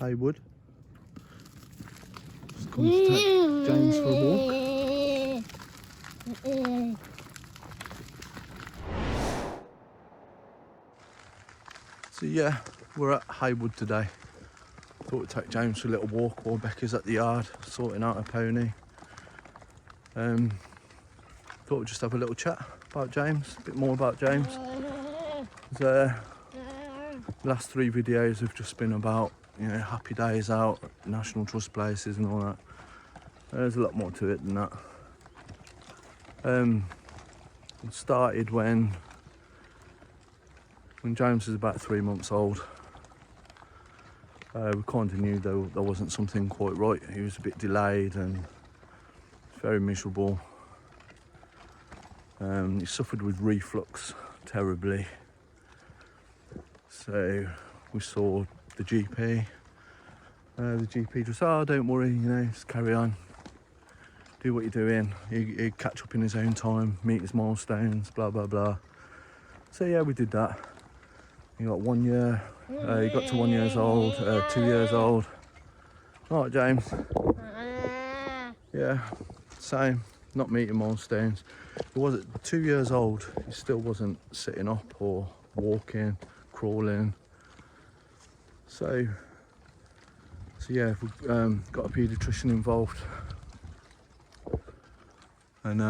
Haywood. Just come to take James for a walk. So yeah, we're at Haywood today. Thought we'd take James for a little walk while Becca's at the yard sorting out her pony. Thought we'd just have a little chat about James, a bit more about James. The last 3 videos have just been about, you know, happy days out, National Trust places and all that. There's a lot more to it than that. It started when James was about 3 months old. We kind of knew there wasn't something quite right. He was a bit delayed and very miserable. He suffered with reflux terribly. So we saw the GP. The GP just said, "Oh, don't worry, you know, just carry on. Do what you're doing. He'd catch up in his own time, meet his milestones, blah, blah, blah." So yeah, we did that. He got 1 year, he got to 1 year old, 2 years old. All right, James. Yeah, same, not meeting milestones. He was at 2 years old, he still wasn't sitting up or walking, crawling. So yeah, we got a paediatrician involved. And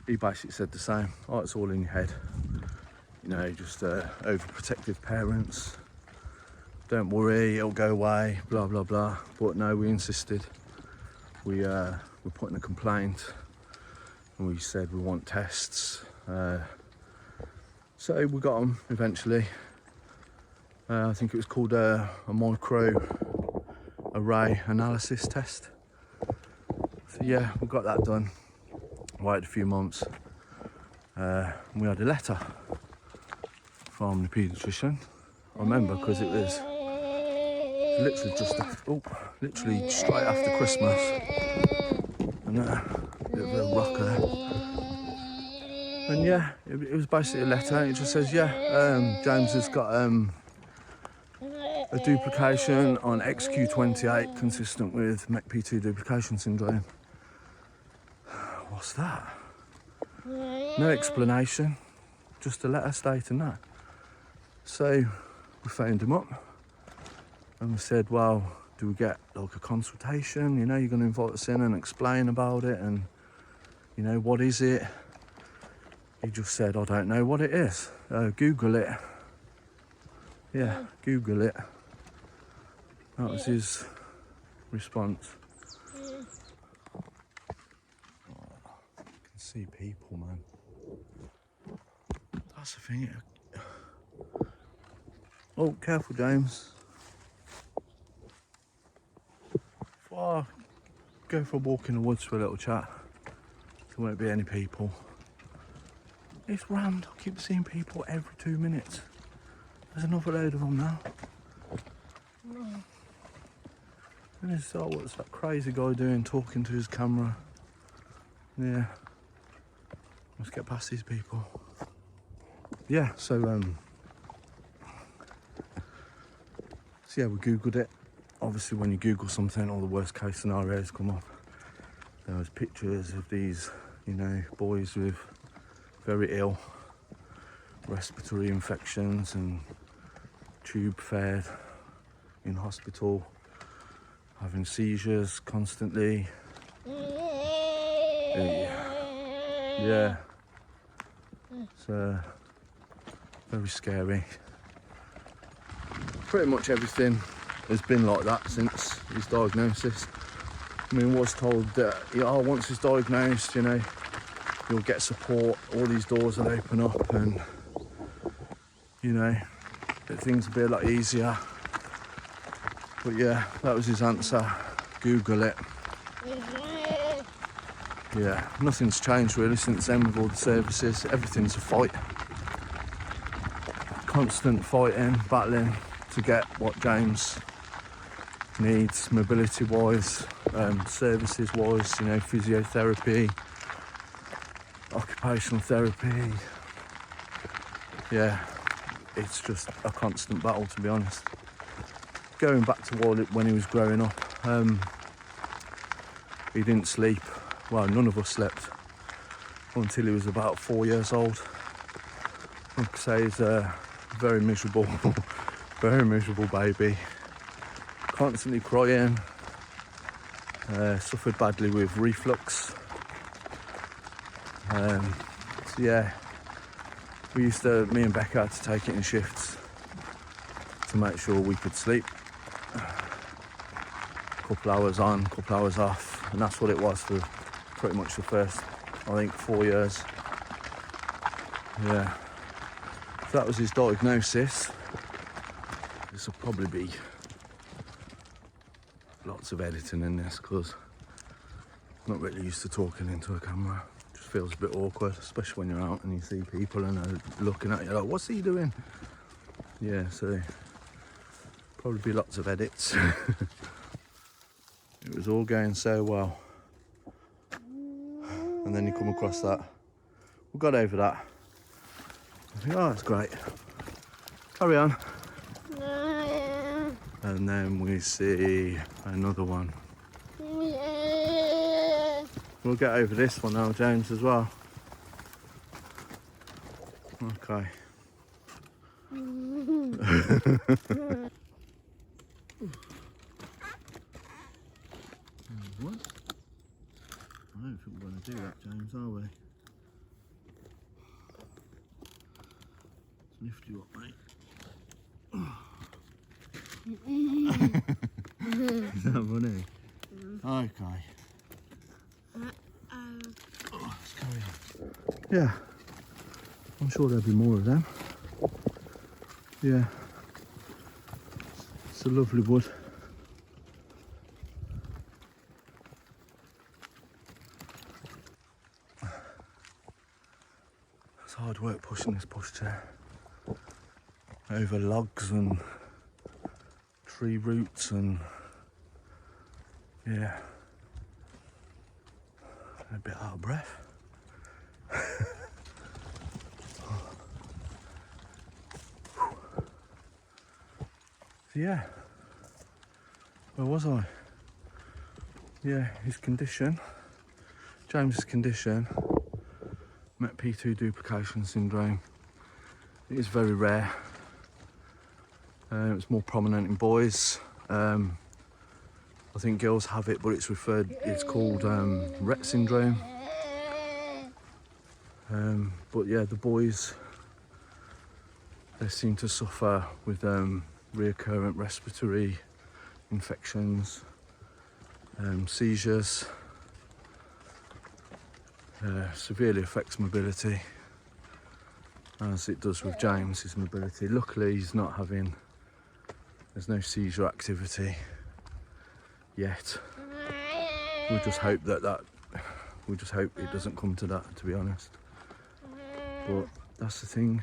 he basically said the same. Oh, it's all in your head. You know, just overprotective parents. Don't worry, it'll go away, blah, blah, blah. But no, we insisted. We put in a complaint and we said we want tests. So we got them eventually. I think it was called a microarray analysis test. So yeah, we got that done. Waited a few months. We had a letter from the paediatrician. I remember because it was literally just after, literally straight after Christmas, and a bit of a rocker. And yeah, it was basically a letter. It just says, yeah, James has got a duplication on XQ28 consistent with MECP2 Duplication Syndrome. What's that? No explanation, just a letter stating that. So we phoned him up and we said, well, do we get like a consultation? You know, you're going to invite us in and explain about it, and you know, what is it? He just said, I don't know what it is. Google it. Yeah, Google it. That was his response. I can see people, man. That's the thing. Oh, careful, James. Before I go for a walk in the woods for a little chat, there won't be any people. It's rammed. I keep seeing people every 2 minutes. There's another load of them now. And it's, oh, what's that crazy guy doing, talking to his camera? Yeah. Let's get past these people. Yeah, so yeah, we Googled it. Obviously, when you Google something, all the worst case scenarios come up. There was pictures of these, you know, boys with very ill respiratory infections and tube fed in hospital, having seizures constantly. Yeah, it's very scary. Pretty much everything has been like that since his diagnosis. I mean, was told that, once he's diagnosed, you know, you'll get support, all these doors will open up, and you know, that things will be a lot easier. But yeah, that was his answer. Google it. Yeah, nothing's changed really since then with all the services. Everything's a fight. Constant fighting, battling to get what James needs, mobility wise, services wise, you know, physiotherapy, occupational therapy. Yeah, it's just a constant battle, to be honest. going back to when he was growing up, he didn't sleep. Well, none of us slept until he was about 4 years old. Like I say, he's a very miserable, very miserable baby. Constantly crying. Suffered badly with reflux. So yeah, me and Becca had to take it in shifts to make sure we could sleep. Couple hours on, couple hours off, and that's what it was for pretty much the first, I think, 4 years. Yeah, so that was his diagnosis. This will probably be lots of editing in this because I'm not really used to talking into a camera. It just feels a bit awkward, especially when you're out and you see people and they're looking at you like, what's he doing? Yeah, so probably be lots of edits. It was all going so well, and then you come across that. We got over that. I think, oh, that's great. Carry on. And then we see another one. We'll get over this one now, James, as well. Okay. What? I don't think we're going to do that, James, are we? Let's lift you up, mate. Is that funny? Okay. Oh, let's carry on. Yeah, I'm sure there'll be more of them. Yeah, it's a lovely wood. It's hard work pushing this pushchair over logs and tree roots, and yeah, a bit out of breath. Yeah, where was I? Yeah, his condition, James's condition, MECP2 Duplication Syndrome. It is very rare. It's more prominent in boys. I think girls have it, but it's called Rett syndrome. But yeah, the boys, they seem to suffer with recurrent respiratory infections, seizures, severely affects mobility, as it does with James, his mobility. Luckily, there's no seizure activity yet. We just hope we just hope it doesn't come to that, to be honest. But that's the thing.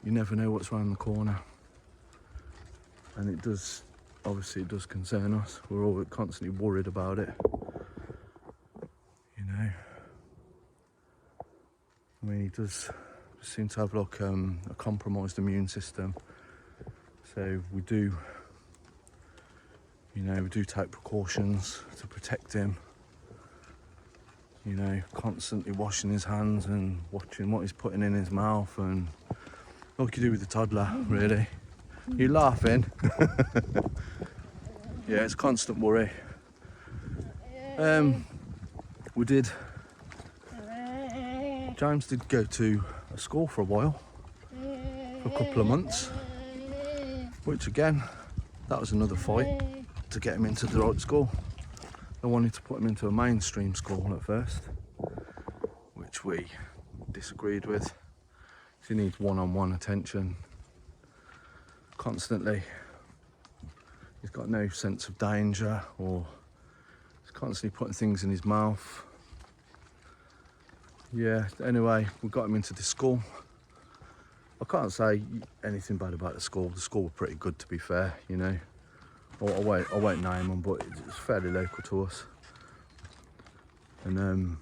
You never know what's around the corner, and it does concern us. We're all constantly worried about it, you know. I mean, he does seem to have like a compromised immune system, so we do take precautions to protect him. You know, constantly washing his hands and watching what he's putting in his mouth, and like you do with a toddler, really. You laughing? Yeah, it's constant worry. James did go to a school for a while, for a couple of months, which again, that was another fight to get him into the right school. They wanted to put him into a mainstream school at first, which we disagreed with. He needs one-on-one attention constantly. He's got no sense of danger, or he's constantly putting things in his mouth. Yeah, anyway, we got him into this school. I can't say anything bad about the school. The school were pretty good, to be fair, you know. I won't name them, but it's fairly local to us. And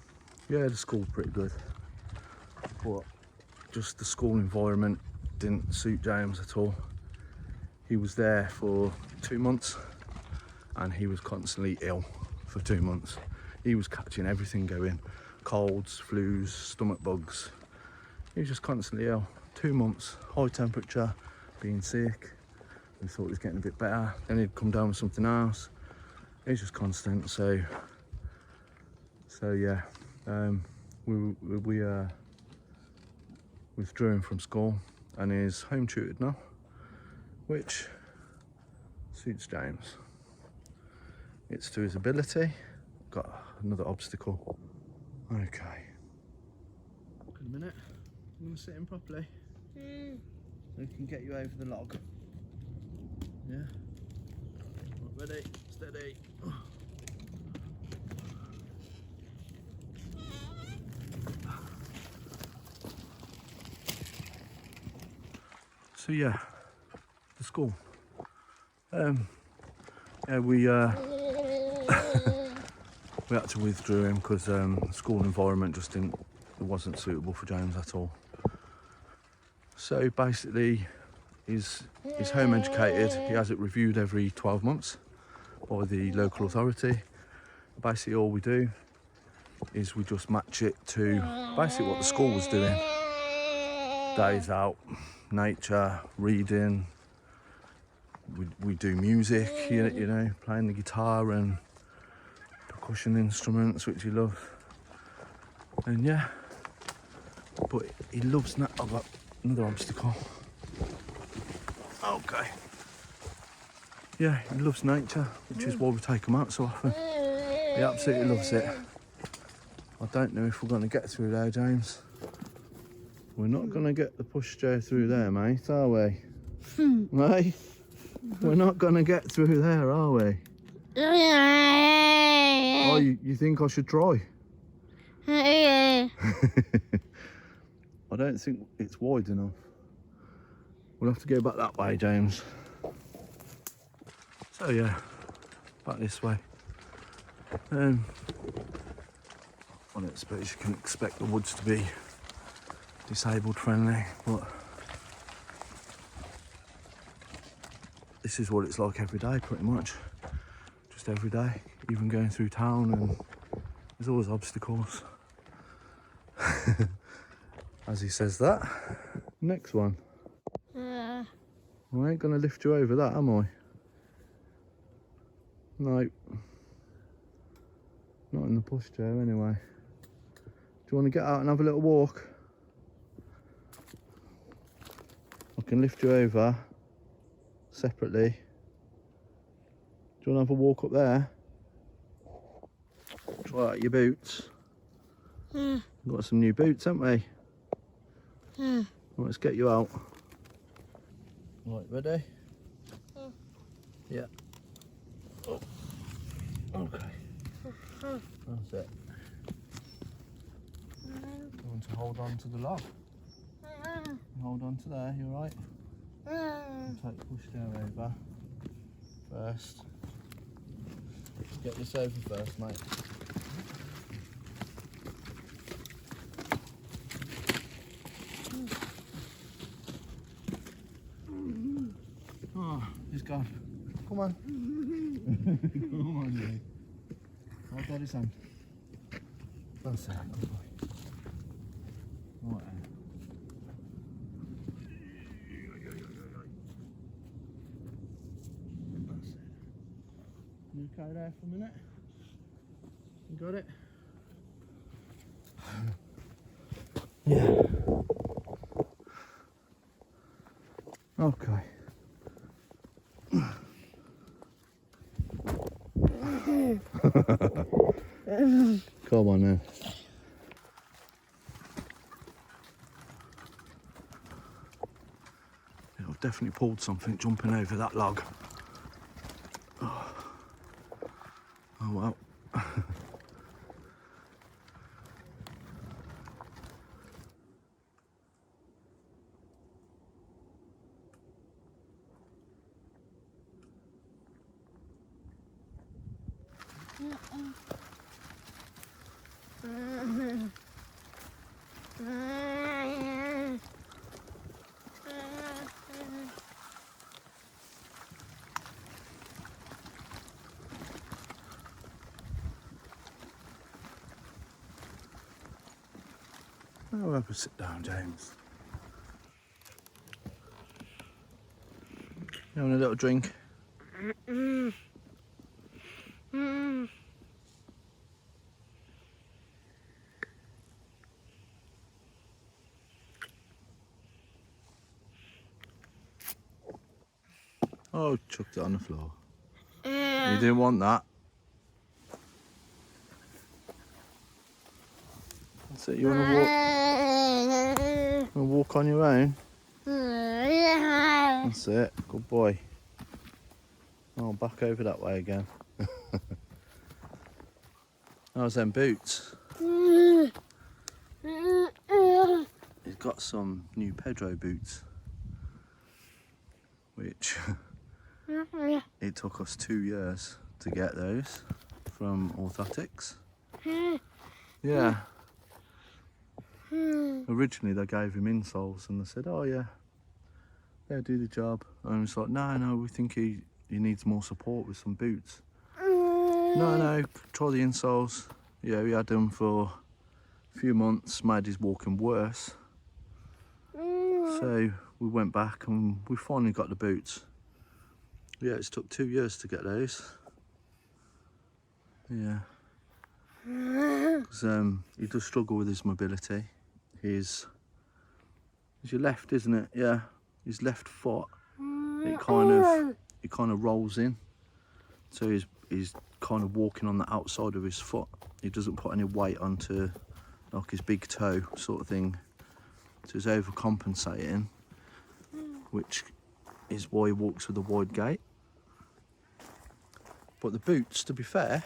yeah, the school's pretty good. But just the school environment didn't suit James at all. He was there for 2 months and he was constantly ill for 2 months. He was catching everything going, colds, flus, stomach bugs. He was just constantly ill. 2 months, high temperature, being sick. We thought he was getting a bit better. Then he'd come down with something else. It was just constant. So yeah, we withdrew him from school and is home tutored now, which suits James. It's to his ability. Got another obstacle. Okay. Good minute. I'm gonna sit him properly. So we can get you over the log. Yeah. Right, ready, steady. So yeah, the school. Yeah, we had to withdraw him because the school environment just didn't, it wasn't suitable for James at all. So basically, he's home educated. He has it reviewed every 12 months by the local authority. Basically, all we do is we just match it to basically what the school was doing. Days out, nature, reading. We do music, you know, playing the guitar and percussion instruments, which he loves. And yeah, but he loves that. I've got another obstacle. Okay. Yeah, he loves nature, which is why we take him out so often. He absolutely loves it. I don't know if we're going to get through there, James. We're not going to get the pushchair through there, mate, are we? Mate? We're not going to get through there, are we? Oh, you think I should try? I don't think it's wide enough. We'll have to go back that way, James. So yeah, back this way. I don't suppose you can expect the woods to be disabled friendly, but this is what it's like every day, pretty much. Just every day, even going through town, and there's always obstacles. As he says that. Next one. I ain't gonna lift you over that, am I? No. Not in the pushchair anyway. Do you want to get out and have a little walk? I can lift you over separately. Do you want to have a walk up there? Try out your boots. We've got some new boots, haven't we? Well, let's get you out. Right, ready? Yeah. Oh. Okay. That's it. You want to hold on to the log? Hold on to there, you alright? Take the pushchair over first. Get this over first, mate. Oh, he's gone. Come on. Come on, you. Hold Daddy's hand. That's it, good boy. Right then. That's it. You okay there for a minute? You got it? Yeah. Okay. Come on then. Yeah, I've definitely pulled something jumping over that log. Oh well. We'll have a sit down, James. You want a little drink? Oh, chucked it on the floor. You didn't want that. That's it, you want to walk on your own? That's it, good boy. Oh, back over that way again. How's them boots? He's got some new Pedro boots, which it took us 2 years to get those from orthotics. Yeah. Originally they gave him insoles and they said, oh yeah, they'll do the job. And I was like, no, we think he needs more support with some boots. No, try the insoles. Yeah, we had them for a few months, made his walking worse. So we went back and we finally got the boots. Yeah, it's took 2 years to get those. Yeah. Because he does struggle with his mobility. It's your left, isn't it? Yeah. His left foot, it kind of rolls in. So he's kind of walking on the outside of his foot. He doesn't put any weight onto like his big toe sort of thing. So he's overcompensating, which is why he walks with a wide gait. But the boots, to be fair,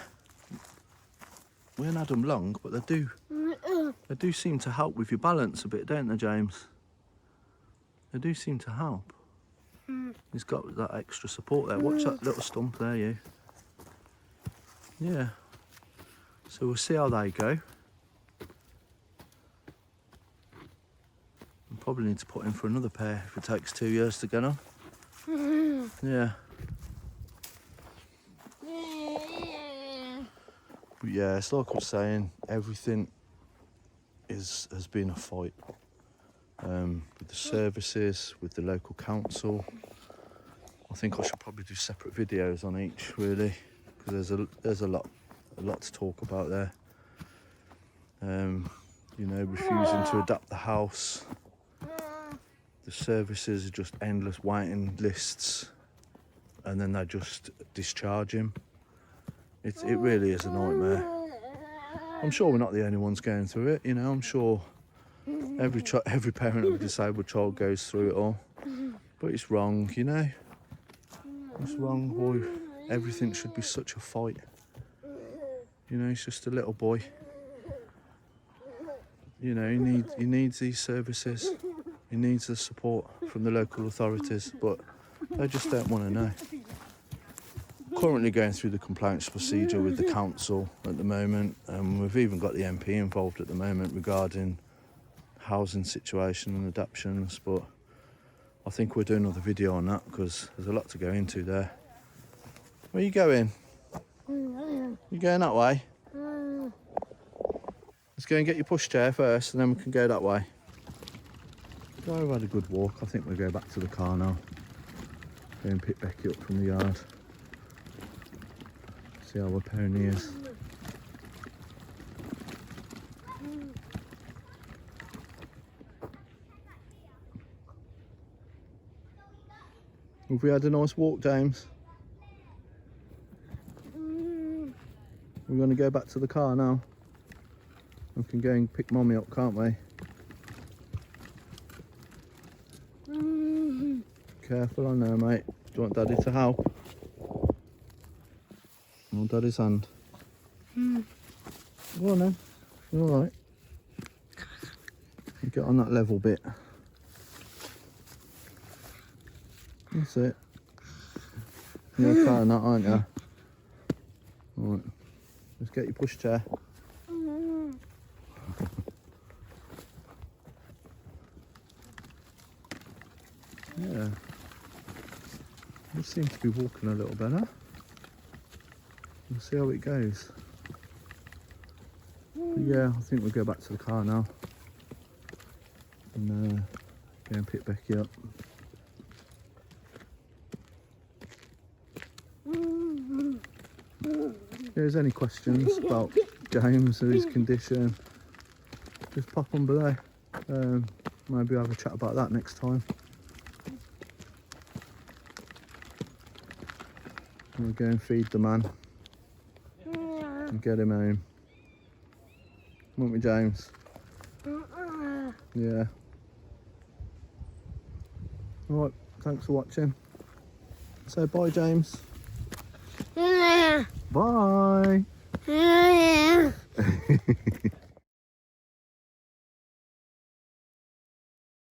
we haven't had them long, but they do seem to help with your balance a bit, don't they, James? They do seem to help. He's got that extra support there. Watch that little stump there, you. Yeah. So we'll see how they go. We'll probably need to put in for another pair if it takes 2 years to get on. Yeah. But yeah, it's like I was saying, everything has been a fight. With the services, with the local council. I think I should probably do separate videos on each, really, because there's a lot to talk about there. You know, refusing to adapt the house. The services are just endless waiting lists, and then they just discharge him. It really is a nightmare. I'm sure we're not the only ones going through it. You know, I'm sure every parent of a disabled child goes through it all. But it's wrong, you know. It's wrong. Why everything should be such a fight. You know, he's just a little boy. You know, he needs these services. He needs the support from the local authorities, but they just don't want to know. Currently going through the complaints procedure with the council at the moment, and we've even got the MP involved at the moment regarding housing situation and adaptations, but I think we'll do another video on that because there's a lot to go into there. Where are you going? You going that way? Let's go and get your pushchair first and then we can go that way. So we've had a good walk. I think we'll go back to the car now. Go and pick Becky up from the yard. See how her pony is. Have we had a nice walk, James? We're going to go back to the car now. We can go and pick Mummy up, can't we? Careful on there, mate. Do you want Daddy to help? Hold Daddy's hand. Go on then. You alright? You get on that level bit. That's it. You're trying that, aren't you? Right. Let's get your pushchair. Yeah. You seem to be walking a little better. We'll see how it goes. But yeah, I think we'll go back to the car now. and go and pick Becky up. If there's any questions about James or his condition, just pop on below. Maybe have a chat about that next time. We'll go and feed the man and get him home. Won't we, James? Yeah. Alright, thanks for watching. Say bye, James. Bye.